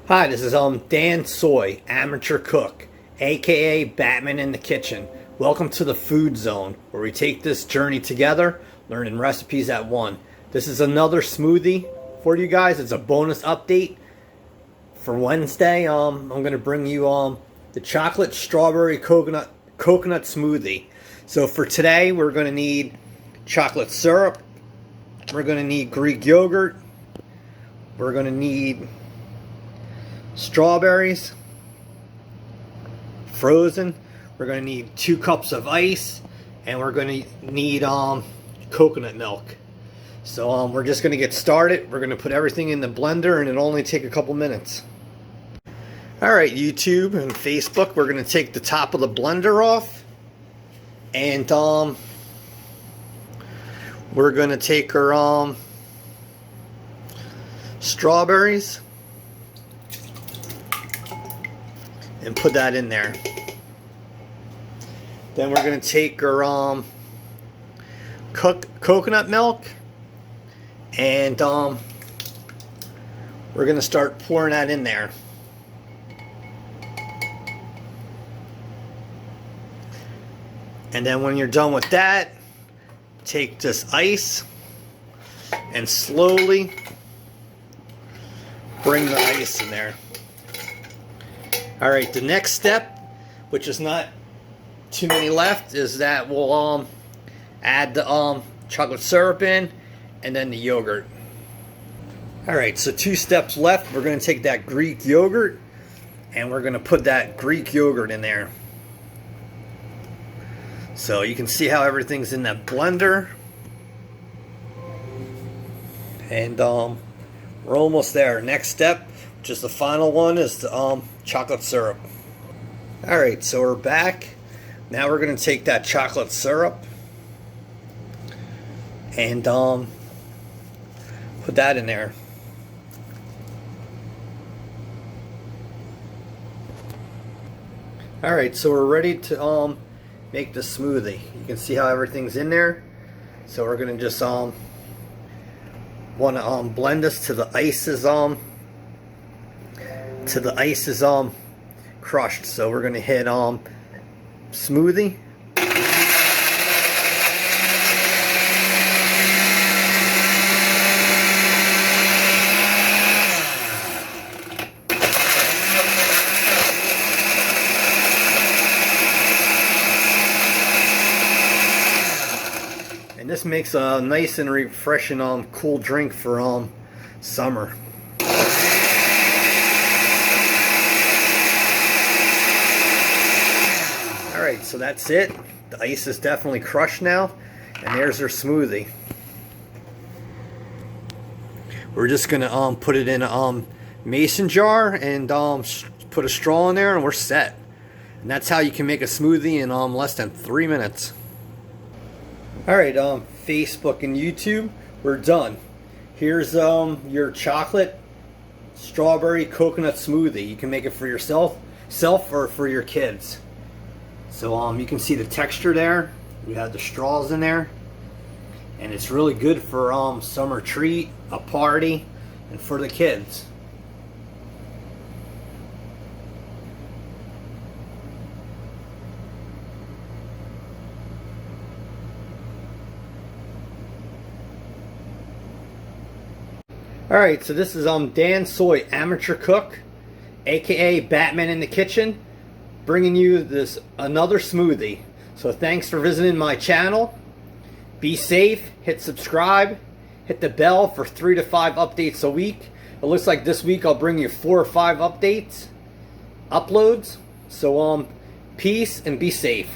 Hi, this is Dansoy, amateur cook, aka Batman in the Kitchen. Welcome to the Food Zone, where we take this journey together, learning recipes at one. This is another smoothie for you guys. It's a bonus update for Wednesday. I'm going to bring you the chocolate strawberry coconut smoothie. So for today, we're going to need chocolate syrup. We're going to need Greek yogurt. We're going to need strawberries, frozen. We're going to need 2 cups of ice, and we're going to need coconut milk. So we're just going to get started. We're going to put everything in the blender, and it'll only take a couple minutes. Alright, YouTube and Facebook, we're going to take the top of the blender off, and we're going to take our strawberries and put that in there. Then we're going to take our coconut milk, and we're going to start pouring that in there. And then when you're done with that, take this ice and slowly bring the ice in there. Alright, the next step, which is not too many left, is that we'll add the chocolate syrup in, and then the yogurt. Alright, so 2 steps left. We're going to take that Greek yogurt, and we're going to put that Greek yogurt in there. So you can see how everything's in that blender. And we're almost there. Next step, which is the final one, is the chocolate syrup. Alright, so we're back. Now we're going to take that chocolate syrup and put that in there. Alright, so we're ready to make the smoothie. You can see how everything's in there. So we're going to just want to blend this till the ice is crushed. So we're going to hit smoothie. And this makes a nice and refreshing cool drink for summer. Alright, so that's it. The ice is definitely crushed now, and there's our smoothie. We're just gonna put it in a mason jar and put a straw in there, and we're set. And that's how you can make a smoothie in less than 3 minutes. Alright, Facebook and YouTube, we're done. Here's your chocolate strawberry coconut smoothie. You can make it for yourself or for your kids. So you can see the texture there. You have the straws in there, and it's really good for summer treat, a party, and for the kids. Alright, so this is Dansoy, amateur cook, aka Batman in the Kitchen, bringing you another smoothie. So thanks for visiting my channel. Be safe, hit subscribe, hit the bell for 3 to 5 updates a week. It looks like this week I'll bring you 4 or 5 uploads. So peace and be safe.